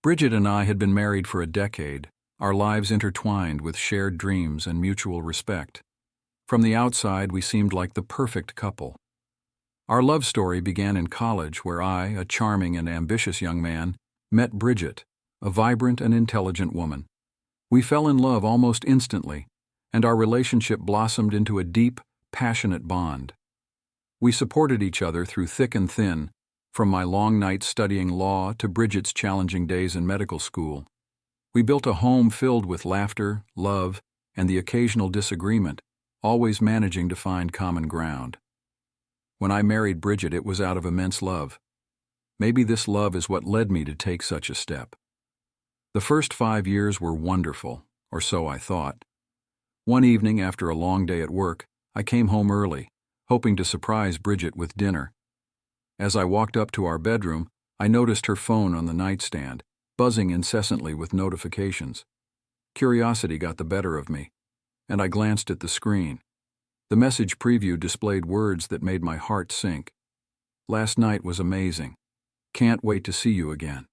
Brigitte and I had been married for a decade, our lives intertwined with shared dreams and mutual respect. From the outside, we seemed like the perfect couple. Our love story began in college, where I, a charming and ambitious young man, met Brigitte, a vibrant and intelligent woman. We fell in love almost instantly, and our relationship blossomed into a deep, passionate bond. We supported each other through thick and thin, from my long nights studying law to Brigitte's challenging days in medical school. We built a home filled with laughter, love, and the occasional disagreement, always managing to find common ground. When I married Brigitte, it was out of immense love. Maybe this love is what led me to take such a step. The first 5 years were wonderful, or so I thought. One evening after a long day at work, I came home early, hoping to surprise Brigitte with dinner. As I walked up to our bedroom, I noticed her phone on the nightstand, buzzing incessantly with notifications. Curiosity got the better of me, and I glanced at the screen. The message preview displayed words that made my heart sink. "Last night was amazing. Can't wait to see you again."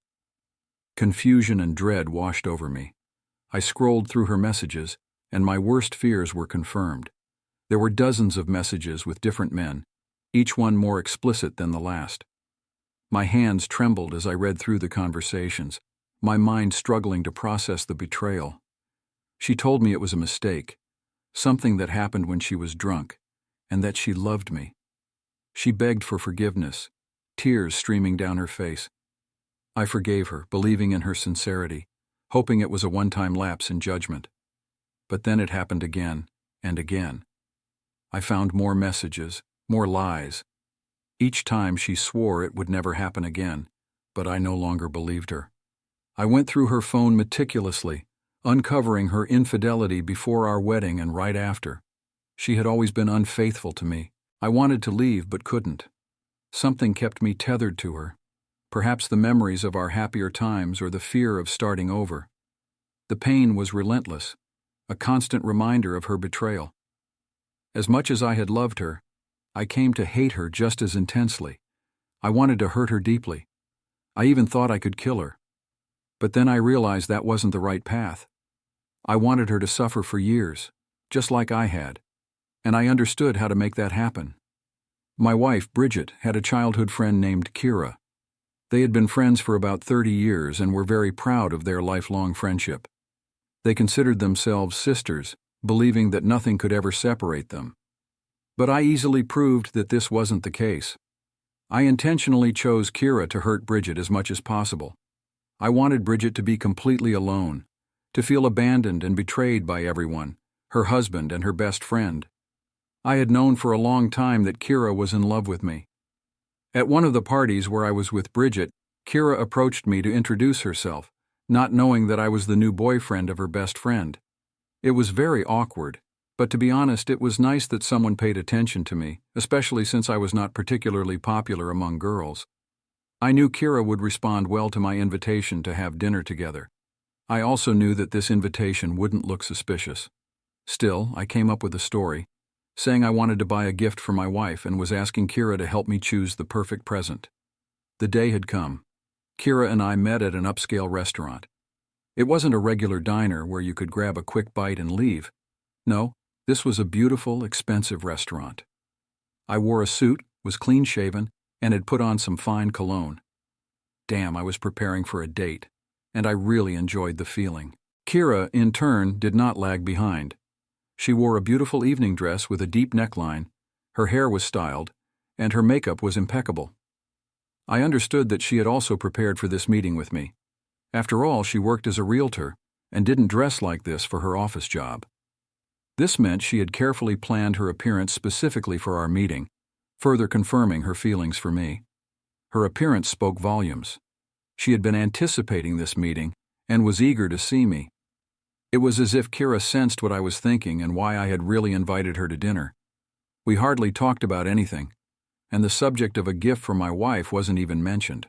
Confusion and dread washed over me. I scrolled through her messages, and my worst fears were confirmed. There were dozens of messages with different men, each one more explicit than the last. My hands trembled as I read through the conversations, my mind struggling to process the betrayal. She told me it was a mistake, something that happened when she was drunk, and that she loved me. She begged for forgiveness, tears streaming down her face. I forgave her, believing in her sincerity, hoping it was a one-time lapse in judgment. But then it happened again and again. I found more messages, more lies. Each time she swore it would never happen again, but I no longer believed her. I went through her phone meticulously, uncovering her infidelity before our wedding and right after. She had always been unfaithful to me. I wanted to leave but couldn't. Something kept me tethered to her. Perhaps the memories of our happier times or the fear of starting over. The pain was relentless, a constant reminder of her betrayal. As much as I had loved her, I came to hate her just as intensely. I wanted to hurt her deeply. I even thought I could kill her. But then I realized that wasn't the right path. I wanted her to suffer for years, just like I had, and I understood how to make that happen. My wife, Brigitte, had a childhood friend named Kira. They had been friends for about 30 years and were very proud of their lifelong friendship. They considered themselves sisters, believing that nothing could ever separate them. But I easily proved that this wasn't the case. I intentionally chose Kira to hurt Brigitte as much as possible. I wanted Brigitte to be completely alone, to feel abandoned and betrayed by everyone, her husband and her best friend. I had known for a long time that Kira was in love with me. At one of the parties where I was with Brigitte, Kira approached me to introduce herself, not knowing that I was the new boyfriend of her best friend. It was very awkward, but to be honest, it was nice that someone paid attention to me, especially since I was not particularly popular among girls. I knew Kira would respond well to my invitation to have dinner together. I also knew that this invitation wouldn't look suspicious. Still, I came up with a story, saying I wanted to buy a gift for my wife and was asking Kira to help me choose the perfect present. The day had come. Kira and I met at an upscale restaurant. It wasn't a regular diner where you could grab a quick bite and leave. No, this was a beautiful, expensive restaurant. I wore a suit, was clean-shaven, and had put on some fine cologne. Damn, I was preparing for a date, and I really enjoyed the feeling. Kira, in turn, did not lag behind. She wore a beautiful evening dress with a deep neckline, her hair was styled, and her makeup was impeccable. I understood that she had also prepared for this meeting with me. After all, she worked as a realtor and didn't dress like this for her office job. This meant she had carefully planned her appearance specifically for our meeting, further confirming her feelings for me. Her appearance spoke volumes. She had been anticipating this meeting and was eager to see me. It was as if Kira sensed what I was thinking and why I had really invited her to dinner. We hardly talked about anything, and the subject of a gift for my wife wasn't even mentioned.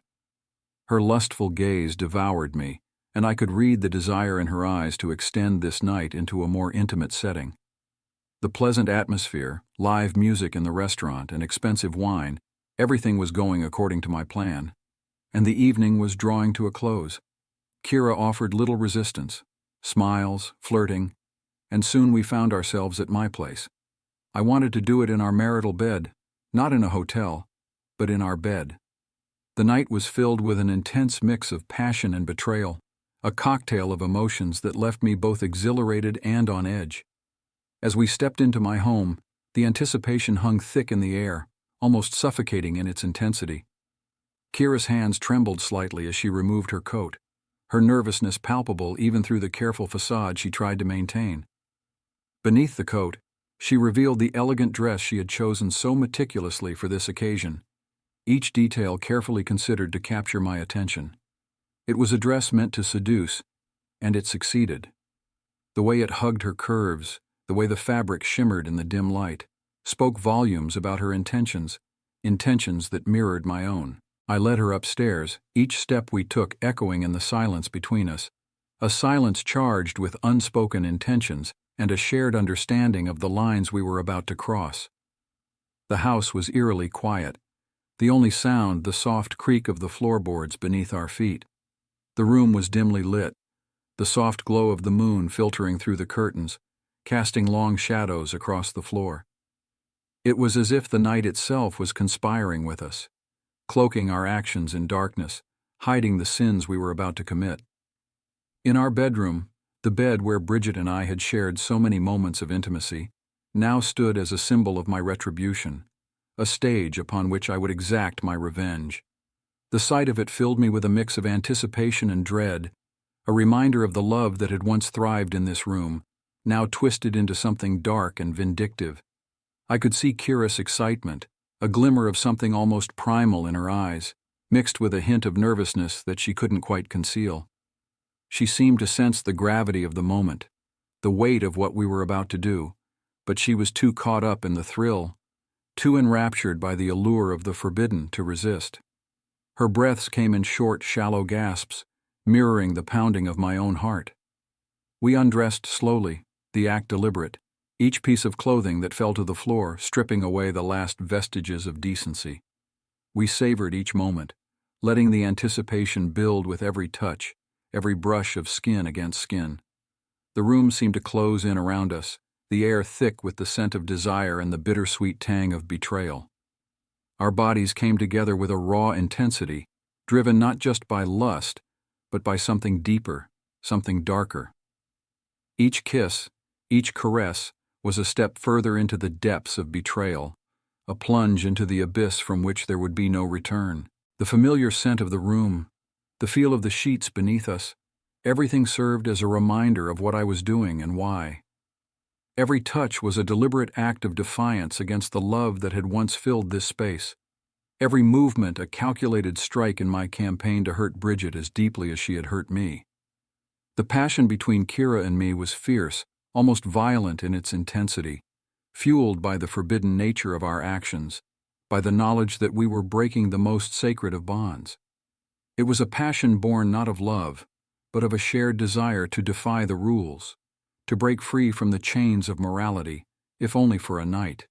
Her lustful gaze devoured me, and I could read the desire in her eyes to extend this night into a more intimate setting. The pleasant atmosphere, live music in the restaurant, and expensive wine, everything was going according to my plan, and the evening was drawing to a close. Kira offered little resistance, smiles, flirting, and soon we found ourselves at my place. I wanted to do it in our marital bed, not in a hotel, but in our bed. The night was filled with an intense mix of passion and betrayal, a cocktail of emotions that left me both exhilarated and on edge. As we stepped into my home, the anticipation hung thick in the air, almost suffocating in its intensity. Kira's hands trembled slightly as she removed her coat, her nervousness palpable even through the careful facade she tried to maintain. Beneath the coat, she revealed the elegant dress she had chosen so meticulously for this occasion, each detail carefully considered to capture my attention. It was a dress meant to seduce, and it succeeded. The way it hugged her curves, the way the fabric shimmered in the dim light, spoke volumes about her intentions that mirrored my own. I led her upstairs, each step we took echoing in the silence between us, a silence charged with unspoken intentions and a shared understanding of the lines we were about to cross. The house was eerily quiet, the only sound the soft creak of the floorboards beneath our feet. The room was dimly lit, the soft glow of the moon filtering through the curtains, casting long shadows across the floor. It was as if the night itself was conspiring with us, cloaking our actions in darkness, hiding the sins we were about to commit. In our bedroom, the bed where Brigitte and I had shared so many moments of intimacy, now stood as a symbol of my retribution, a stage upon which I would exact my revenge. The sight of it filled me with a mix of anticipation and dread, a reminder of the love that had once thrived in this room, now twisted into something dark and vindictive. I could see Kira's excitement, a glimmer of something almost primal in her eyes, mixed with a hint of nervousness that she couldn't quite conceal. She seemed to sense the gravity of the moment, the weight of what we were about to do, but she was too caught up in the thrill, too enraptured by the allure of the forbidden to resist. Her breaths came in short, shallow gasps, mirroring the pounding of my own heart. We undressed slowly, the act deliberate, each piece of clothing that fell to the floor stripping away the last vestiges of decency. We savored each moment, letting the anticipation build with every touch, every brush of skin against skin. The room seemed to close in around us, the air thick with the scent of desire and the bittersweet tang of betrayal. Our bodies came together with a raw intensity, driven not just by lust, but by something deeper, something darker. Each kiss, each caress, was a step further into the depths of betrayal, a plunge into the abyss from which there would be no return. The familiar scent of the room, the feel of the sheets beneath us, everything served as a reminder of what I was doing and why. Every touch was a deliberate act of defiance against the love that had once filled this space. Every movement a calculated strike in my campaign to hurt Brigitte as deeply as she had hurt me. The passion between Kira and me was fierce, almost violent in its intensity, fueled by the forbidden nature of our actions, by the knowledge that we were breaking the most sacred of bonds. It was a passion born not of love, but of a shared desire to defy the rules, to break free from the chains of morality, if only for a night.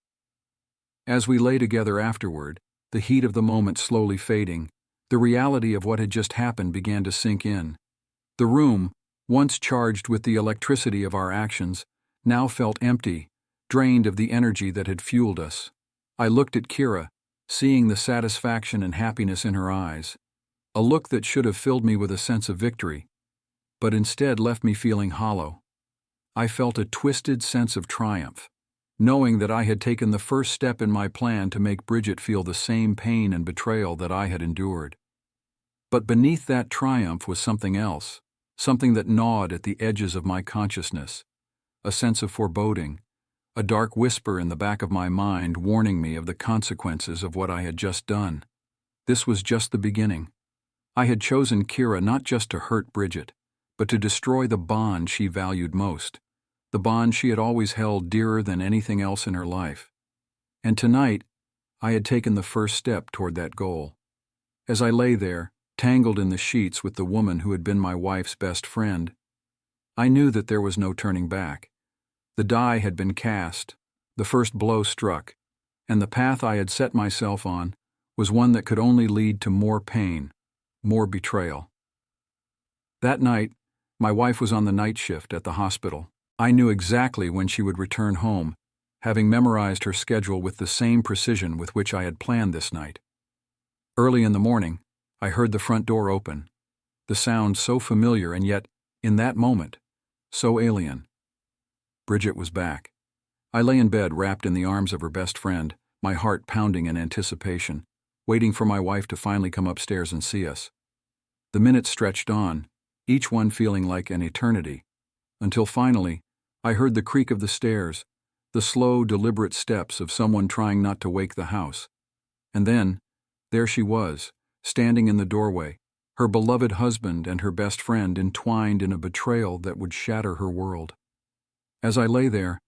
As we lay together afterward, the heat of the moment slowly fading, the reality of what had just happened began to sink in. The room, once charged with the electricity of our actions, now felt empty, drained of the energy that had fueled us. I looked at Kira, seeing the satisfaction and happiness in her eyes, a look that should have filled me with a sense of victory, but instead left me feeling hollow. I felt a twisted sense of triumph, knowing that I had taken the first step in my plan to make Brigitte feel the same pain and betrayal that I had endured. But beneath that triumph was something else, something that gnawed at the edges of my consciousness, a sense of foreboding, a dark whisper in the back of my mind warning me of the consequences of what I had just done. This was just the beginning. I had chosen Kira not just to hurt Brigitte, but to destroy the bond she valued most, the bond she had always held dearer than anything else in her life. And tonight, I had taken the first step toward that goal. As I lay there, tangled in the sheets with the woman who had been my wife's best friend, I knew that there was no turning back. The die had been cast, the first blow struck, and the path I had set myself on was one that could only lead to more pain, more betrayal. That night, my wife was on the night shift at the hospital. I knew exactly when she would return home, having memorized her schedule with the same precision with which I had planned this night. Early in the morning, I heard the front door open, the sound so familiar and yet, in that moment, so alien. Brigitte was back. I lay in bed wrapped in the arms of her best friend, my heart pounding in anticipation, waiting for my wife to finally come upstairs and see us. The minutes stretched on, each one feeling like an eternity, until finally, I heard the creak of the stairs, the slow, deliberate steps of someone trying not to wake the house. And then, there she was, standing in the doorway, her beloved husband and her best friend entwined in a betrayal that would shatter her world. As I lay there,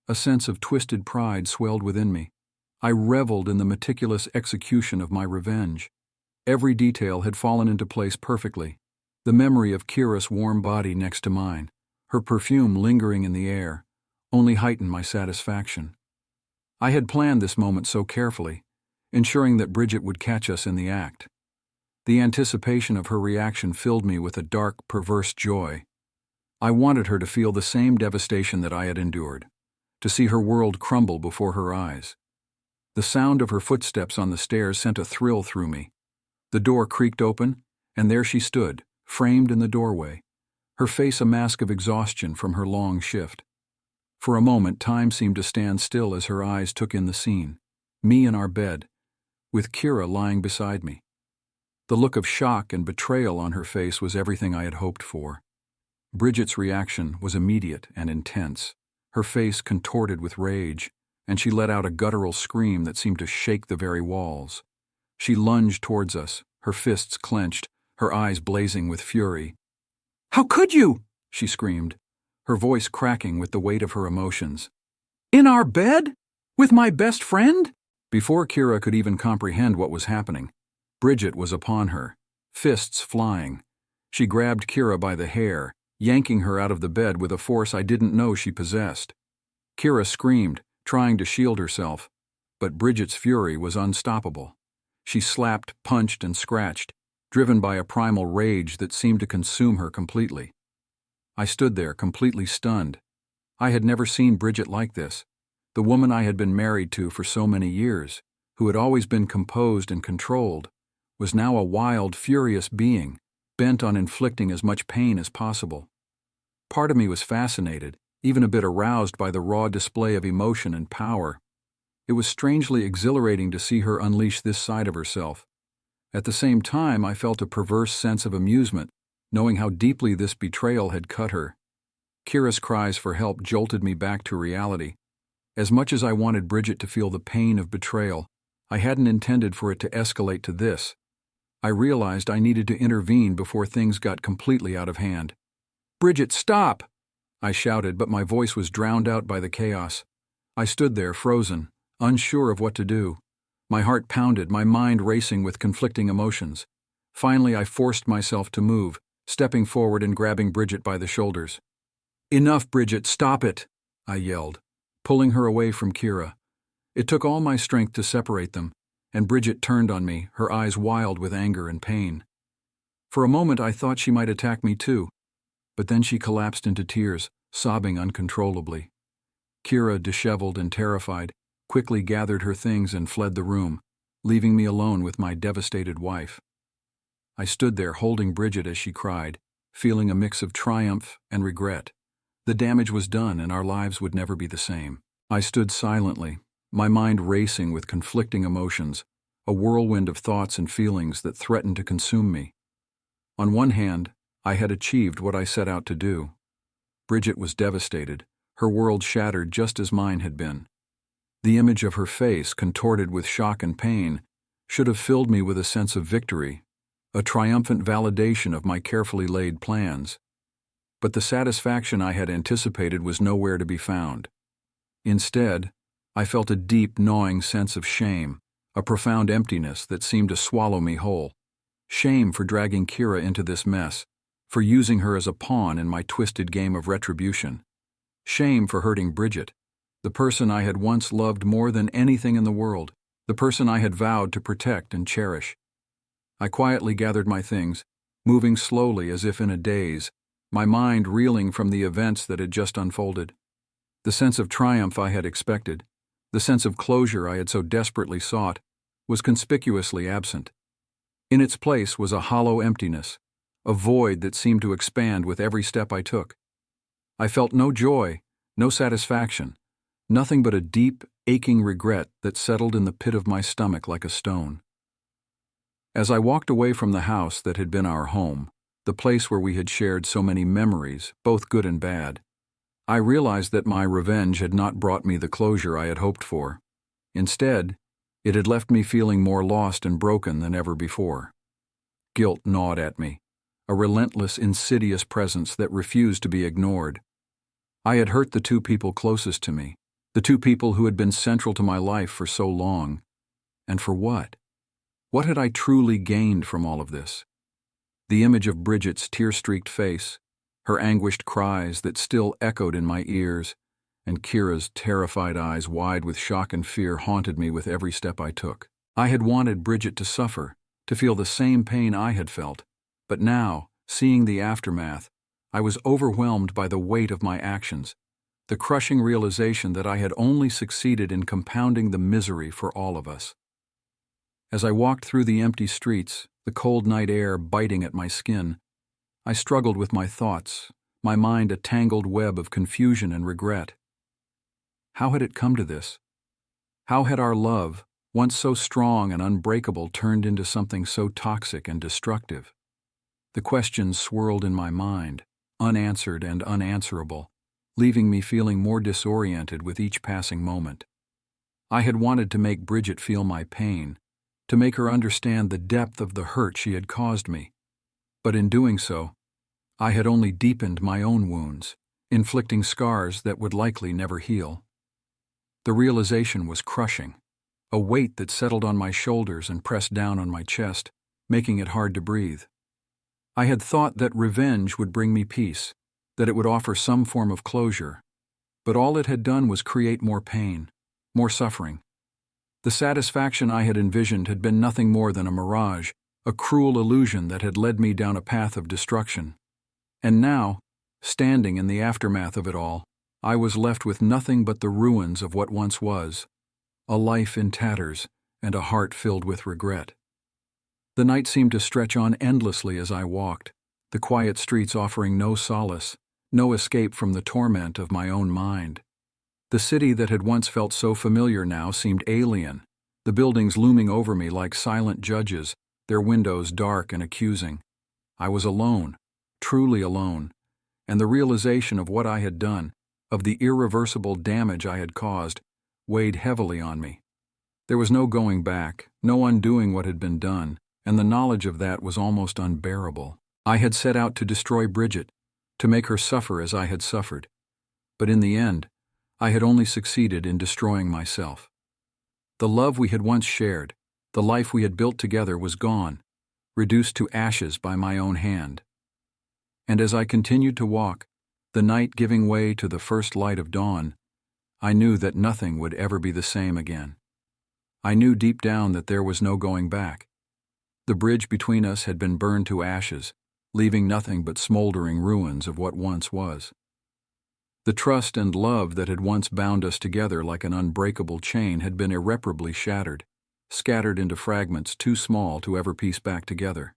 a sense of twisted pride swelled within me. I reveled in the meticulous execution of my revenge. Every detail had fallen into place perfectly. The memory of Kira's warm body next to mine, her perfume lingering in the air, only heightened my satisfaction. I had planned this moment so carefully, ensuring that Brigitte would catch us in the act. The anticipation of her reaction filled me with a dark, perverse joy. I wanted her to feel the same devastation that I had endured, to see her world crumble before her eyes. The sound of her footsteps on the stairs sent a thrill through me. The door creaked open, and there she stood, framed in the doorway, her face a mask of exhaustion from her long shift. For a moment, time seemed to stand still as her eyes took in the scene, me in our bed, with Kira lying beside me. The look of shock and betrayal on her face was everything I had hoped for. Brigitte's reaction was immediate and intense, her face contorted with rage, and she let out a guttural scream that seemed to shake the very walls. She lunged towards us, her fists clenched, her eyes blazing with fury. "How could you?" she screamed, her voice cracking with the weight of her emotions. "In our bed? With my best friend?" Before Kira could even comprehend what was happening, Brigitte was upon her, fists flying. She grabbed Kira by the hair, yanking her out of the bed with a force I didn't know she possessed. Kira screamed, trying to shield herself, but Brigitte's fury was unstoppable. She slapped, punched, and scratched, driven by a primal rage that seemed to consume her completely. I stood there, completely stunned. I had never seen Brigitte like this, the woman I had been married to for so many years, who had always been composed and controlled, was now a wild, furious being, bent on inflicting as much pain as possible. Part of me was fascinated, even a bit aroused by the raw display of emotion and power. It was strangely exhilarating to see her unleash this side of herself. At the same time, I felt a perverse sense of amusement, knowing how deeply this betrayal had cut her. Kira's cries for help jolted me back to reality. As much as I wanted Brigitte to feel the pain of betrayal, I hadn't intended for it to escalate to this. I realized I needed to intervene before things got completely out of hand. "Brigitte, stop!" I shouted, but my voice was drowned out by the chaos. I stood there, frozen, unsure of what to do. My heart pounded, my mind racing with conflicting emotions. Finally, I forced myself to move, stepping forward and grabbing Brigitte by the shoulders. "Enough, Brigitte, stop it!" I yelled, pulling her away from Kira. It took all my strength to separate them, and Brigitte turned on me, her eyes wild with anger and pain. For a moment I thought she might attack me too, but then she collapsed into tears, sobbing uncontrollably. Kira, disheveled and terrified, quickly gathered her things and fled the room, leaving me alone with my devastated wife. I stood there holding Brigitte as she cried, feeling a mix of triumph and regret. The damage was done and our lives would never be the same. I stood silently, my mind racing with conflicting emotions, a whirlwind of thoughts and feelings that threatened to consume me. On one hand, I had achieved what I set out to do. Brigitte was devastated, her world shattered just as mine had been. The image of her face, contorted with shock and pain, should have filled me with a sense of victory, a triumphant validation of my carefully laid plans. But the satisfaction I had anticipated was nowhere to be found. Instead, I felt a deep, gnawing sense of shame, a profound emptiness that seemed to swallow me whole. Shame for dragging Kira into this mess, for using her as a pawn in my twisted game of retribution. Shame for hurting Brigitte, the person I had once loved more than anything in the world, the person I had vowed to protect and cherish. I quietly gathered my things, moving slowly as if in a daze, my mind reeling from the events that had just unfolded. The sense of triumph I had expected, the sense of closure I had so desperately sought, was conspicuously absent. In its place was a hollow emptiness, a void that seemed to expand with every step I took. I felt no joy, no satisfaction, nothing but a deep, aching regret that settled in the pit of my stomach like a stone. As I walked away from the house that had been our home, the place where we had shared so many memories, both good and bad, I realized that my revenge had not brought me the closure I had hoped for. Instead, it had left me feeling more lost and broken than ever before. Guilt gnawed at me, a relentless, insidious presence that refused to be ignored. I had hurt the two people closest to me, the two people who had been central to my life for so long. And for what? What had I truly gained from all of this? The image of Brigitte's tear-streaked face, her anguished cries that still echoed in my ears, and Kira's terrified eyes wide with shock and fear haunted me with every step I took. I had wanted Brigitte to suffer, to feel the same pain I had felt, but now, seeing the aftermath, I was overwhelmed by the weight of my actions, the crushing realization that I had only succeeded in compounding the misery for all of us. As I walked through the empty streets, the cold night air biting at my skin, I struggled with my thoughts, my mind a tangled web of confusion and regret. How had it come to this? How had our love, once so strong and unbreakable, turned into something so toxic and destructive? The questions swirled in my mind, unanswered and unanswerable, leaving me feeling more disoriented with each passing moment. I had wanted to make Brigitte feel my pain, to make her understand the depth of the hurt she had caused me. But in doing so, I had only deepened my own wounds, inflicting scars that would likely never heal. The realization was crushing, a weight that settled on my shoulders and pressed down on my chest, making it hard to breathe. I had thought that revenge would bring me peace, that it would offer some form of closure, but all it had done was create more pain, more suffering. The satisfaction I had envisioned had been nothing more than a mirage, a cruel illusion that had led me down a path of destruction. And now, standing in the aftermath of it all, I was left with nothing but the ruins of what once was, a life in tatters and a heart filled with regret. The night seemed to stretch on endlessly as I walked, the quiet streets offering no solace, no escape from the torment of my own mind. The city that had once felt so familiar now seemed alien, the buildings looming over me like silent judges, their windows dark and accusing. I was alone, truly alone, and the realization of what I had done, of the irreversible damage I had caused, weighed heavily on me. There was no going back, no undoing what had been done, and the knowledge of that was almost unbearable. I had set out to destroy Brigitte, to make her suffer as I had suffered. But in the end, I had only succeeded in destroying myself. The love we had once shared, the life we had built together was gone, reduced to ashes by my own hand. And as I continued to walk, the night giving way to the first light of dawn, I knew that nothing would ever be the same again. I knew deep down that there was no going back. The bridge between us had been burned to ashes, leaving nothing but smoldering ruins of what once was. The trust and love that had once bound us together like an unbreakable chain had been irreparably shattered, scattered into fragments too small to ever piece back together.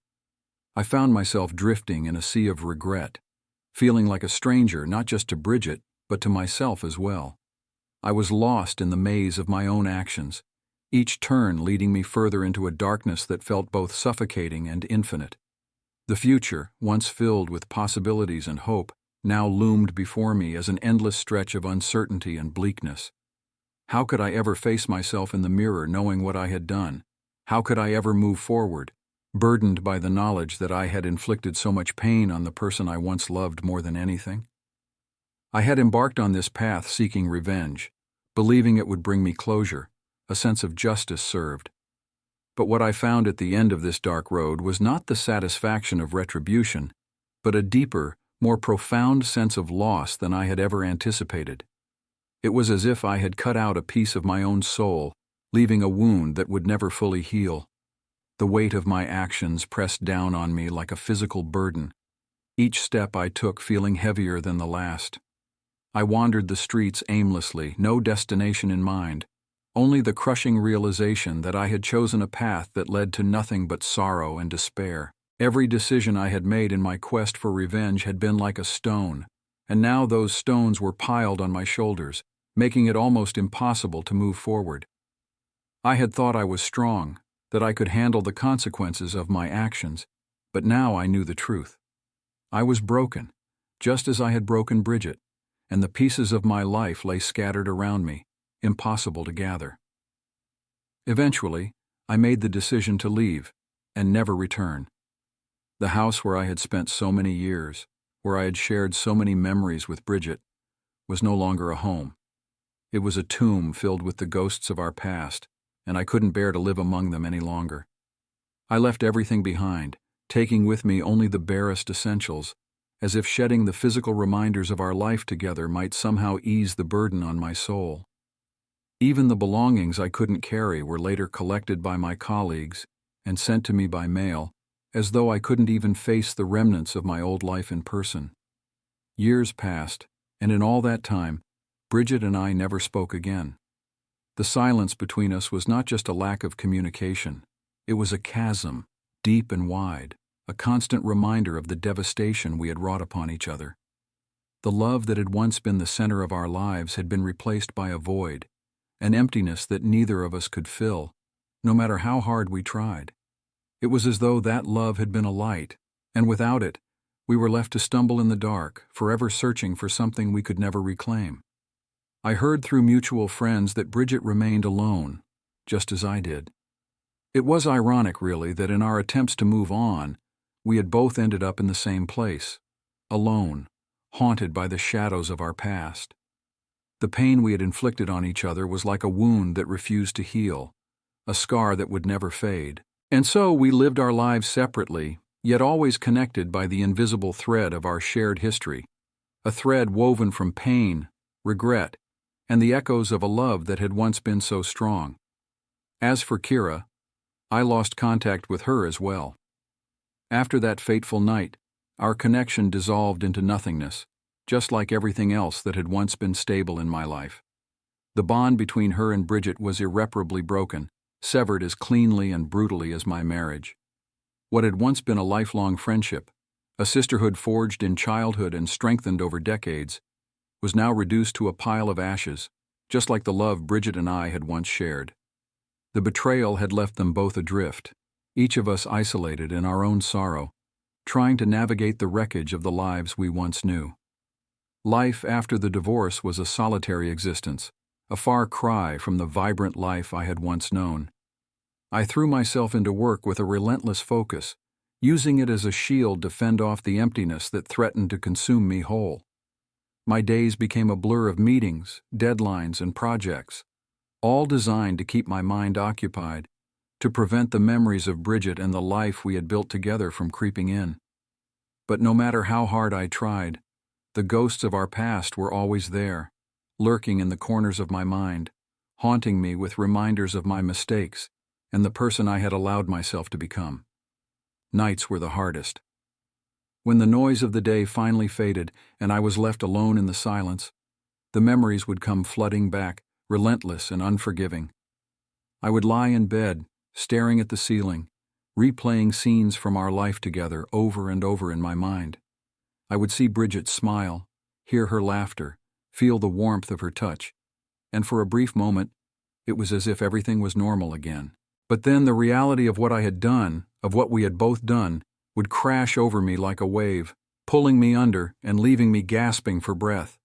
I found myself drifting in a sea of regret, feeling like a stranger not just to Brigitte, but to myself as well. I was lost in the maze of my own actions, each turn leading me further into a darkness that felt both suffocating and infinite. The future, once filled with possibilities and hope, now loomed before me as an endless stretch of uncertainty and bleakness. How could I ever face myself in the mirror knowing what I had done? How could I ever move forward, burdened by the knowledge that I had inflicted so much pain on the person I once loved more than anything? I had embarked on this path seeking revenge, believing it would bring me closure, a sense of justice served. But what I found at the end of this dark road was not the satisfaction of retribution, but a deeper, more profound sense of loss than I had ever anticipated. It was as if I had cut out a piece of my own soul, leaving a wound that would never fully heal. The weight of my actions pressed down on me like a physical burden, each step I took feeling heavier than the last. I wandered the streets aimlessly, no destination in mind, only the crushing realization that I had chosen a path that led to nothing but sorrow and despair. Every decision I had made in my quest for revenge had been like a stone, and now those stones were piled on my shoulders, making it almost impossible to move forward. I had thought I was strong, that I could handle the consequences of my actions, but now I knew the truth. I was broken, just as I had broken Brigitte, and the pieces of my life lay scattered around me, impossible to gather. Eventually, I made the decision to leave and never return. The house where I had spent so many years, where I had shared so many memories with Brigitte, was no longer a home. It was a tomb filled with the ghosts of our past, and I couldn't bear to live among them any longer. I left everything behind, taking with me only the barest essentials, as if shedding the physical reminders of our life together might somehow ease the burden on my soul. Even the belongings I couldn't carry were later collected by my colleagues and sent to me by mail, as though I couldn't even face the remnants of my old life in person. Years passed, and in all that time, Brigitte and I never spoke again. The silence between us was not just a lack of communication, it was a chasm, deep and wide, a constant reminder of the devastation we had wrought upon each other. The love that had once been the center of our lives had been replaced by a void, an emptiness that neither of us could fill, no matter how hard we tried. It was as though that love had been a light, and without it, we were left to stumble in the dark, forever searching for something we could never reclaim. I heard through mutual friends that Brigitte remained alone, just as I did. It was ironic, really, that in our attempts to move on, we had both ended up in the same place, alone, haunted by the shadows of our past. The pain we had inflicted on each other was like a wound that refused to heal, a scar that would never fade. And so we lived our lives separately, yet always connected by the invisible thread of our shared history, a thread woven from pain, regret, and the echoes of a love that had once been so strong. As for Kira, I lost contact with her as well. After that fateful night, our connection dissolved into nothingness, just like everything else that had once been stable in my life. The bond between her and Brigitte was irreparably broken, severed as cleanly and brutally as my marriage. What had once been a lifelong friendship, a sisterhood forged in childhood and strengthened over decades, was now reduced to a pile of ashes, just like the love Brigitte and I had once shared. The betrayal had left them both adrift, each of us isolated in our own sorrow, trying to navigate the wreckage of the lives we once knew. Life after the divorce was a solitary existence, a far cry from the vibrant life I had once known. I threw myself into work with a relentless focus, using it as a shield to fend off the emptiness that threatened to consume me whole. My days became a blur of meetings, deadlines, and projects, all designed to keep my mind occupied, to prevent the memories of Brigitte and the life we had built together from creeping in. But no matter how hard I tried, the ghosts of our past were always there, lurking in the corners of my mind, haunting me with reminders of my mistakes and the person I had allowed myself to become. Nights were the hardest. When the noise of the day finally faded and I was left alone in the silence, the memories would come flooding back, relentless and unforgiving. I would lie in bed, staring at the ceiling, replaying scenes from our life together over and over in my mind. I would see Brigitte smile, hear her laughter, feel the warmth of her touch, and for a brief moment, it was as if everything was normal again. But then the reality of what I had done, of what we had both done, would crash over me like a wave, pulling me under and leaving me gasping for breath.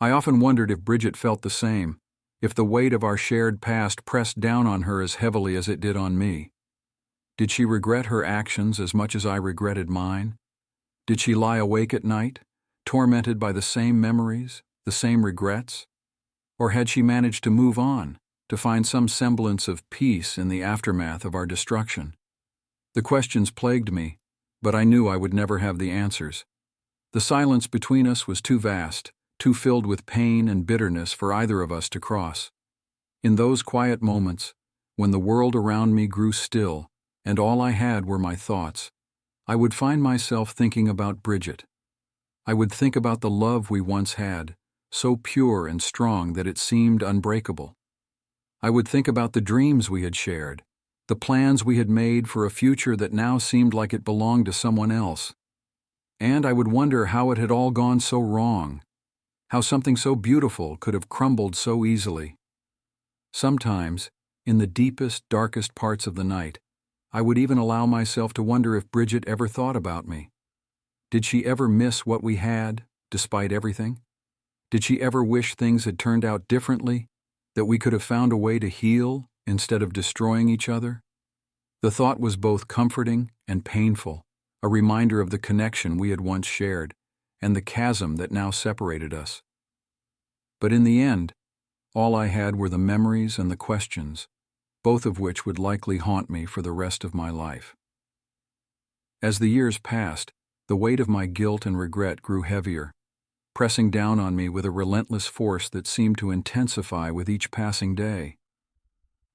I often wondered if Brigitte felt the same, if the weight of our shared past pressed down on her as heavily as it did on me. Did she regret her actions as much as I regretted mine? Did she lie awake at night, tormented by the same memories, the same regrets? Or had she managed to move on, to find some semblance of peace in the aftermath of our destruction? The questions plagued me, but I knew I would never have the answers. The silence between us was too vast, too filled with pain and bitterness for either of us to cross. In those quiet moments, when the world around me grew still and all I had were my thoughts, I would find myself thinking about Brigitte. I would think about the love we once had, so pure and strong that it seemed unbreakable. I would think about the dreams we had shared, the plans we had made for a future that now seemed like it belonged to someone else. And I would wonder how it had all gone so wrong, how something so beautiful could have crumbled so easily. Sometimes, in the deepest, darkest parts of the night, I would even allow myself to wonder if Brigitte ever thought about me. Did she ever miss what we had, despite everything? Did she ever wish things had turned out differently, that we could have found a way to heal instead of destroying each other? The thought was both comforting and painful, a reminder of the connection we had once shared and the chasm that now separated us. But in the end, all I had were the memories and the questions, both of which would likely haunt me for the rest of my life. As the years passed, the weight of my guilt and regret grew heavier, pressing down on me with a relentless force that seemed to intensify with each passing day.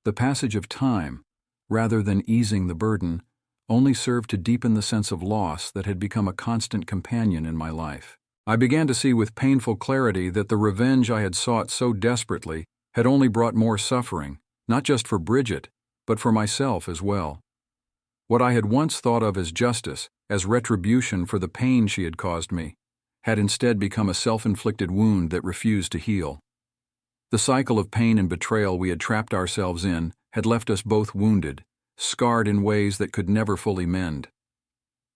The passage of time, rather than easing the burden, only served to deepen the sense of loss that had become a constant companion in my life. I began to see with painful clarity that the revenge I had sought so desperately had only brought more suffering, not just for Brigitte, but for myself as well. What I had once thought of as justice, as retribution for the pain she had caused me, had instead become a self-inflicted wound that refused to heal. The cycle of pain and betrayal we had trapped ourselves in had left us both wounded, scarred in ways that could never fully mend.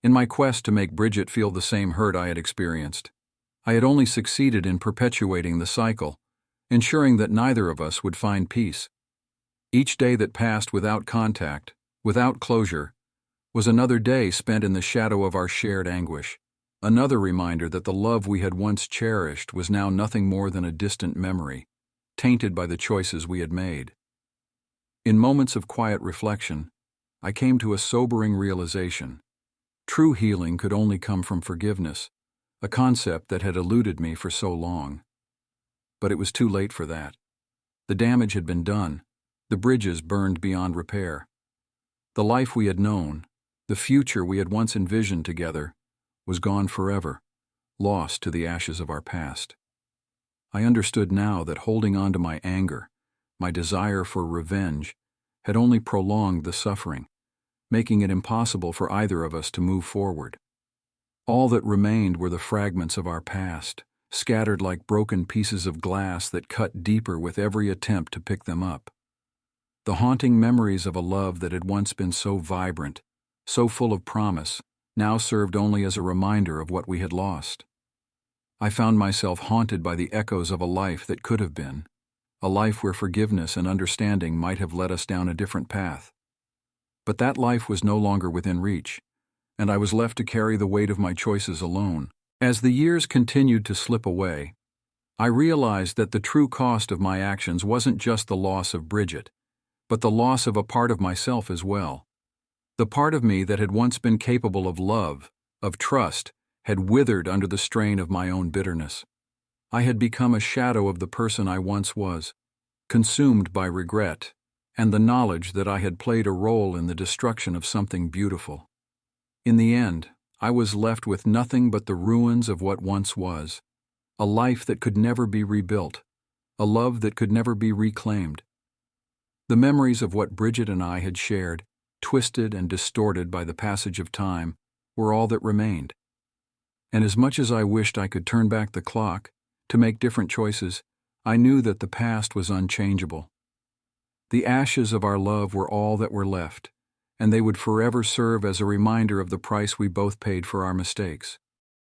In my quest to make Brigitte feel the same hurt I had experienced, I had only succeeded in perpetuating the cycle, ensuring that neither of us would find peace. Each day that passed without contact, without closure, was another day spent in the shadow of our shared anguish, another reminder that the love we had once cherished was now nothing more than a distant memory, tainted by the choices we had made. In moments of quiet reflection, I came to a sobering realization. True healing could only come from forgiveness, a concept that had eluded me for so long. But it was too late for that. The damage had been done, the bridges burned beyond repair. The life we had known, the future we had once envisioned together, was gone forever, lost to the ashes of our past. I understood now that holding on to my anger, my desire for revenge, had only prolonged the suffering, making it impossible for either of us to move forward. All that remained were the fragments of our past, scattered like broken pieces of glass that cut deeper with every attempt to pick them up. The haunting memories of a love that had once been so vibrant, so full of promise, now served only as a reminder of what we had lost. I found myself haunted by the echoes of a life that could have been, a life where forgiveness and understanding might have led us down a different path. But that life was no longer within reach, and I was left to carry the weight of my choices alone. As the years continued to slip away, I realized that the true cost of my actions wasn't just the loss of Brigitte, but the loss of a part of myself as well. The part of me that had once been capable of love, of trust, had withered under the strain of my own bitterness. I had become a shadow of the person I once was, consumed by regret and the knowledge that I had played a role in the destruction of something beautiful. In the end, I was left with nothing but the ruins of what once was, a life that could never be rebuilt, a love that could never be reclaimed. The memories of what Brigitte and I had shared, twisted and distorted by the passage of time, were all that remained. And as much as I wished I could turn back the clock, to make different choices, I knew that the past was unchangeable. The ashes of our love were all that were left, and they would forever serve as a reminder of the price we both paid for our mistakes.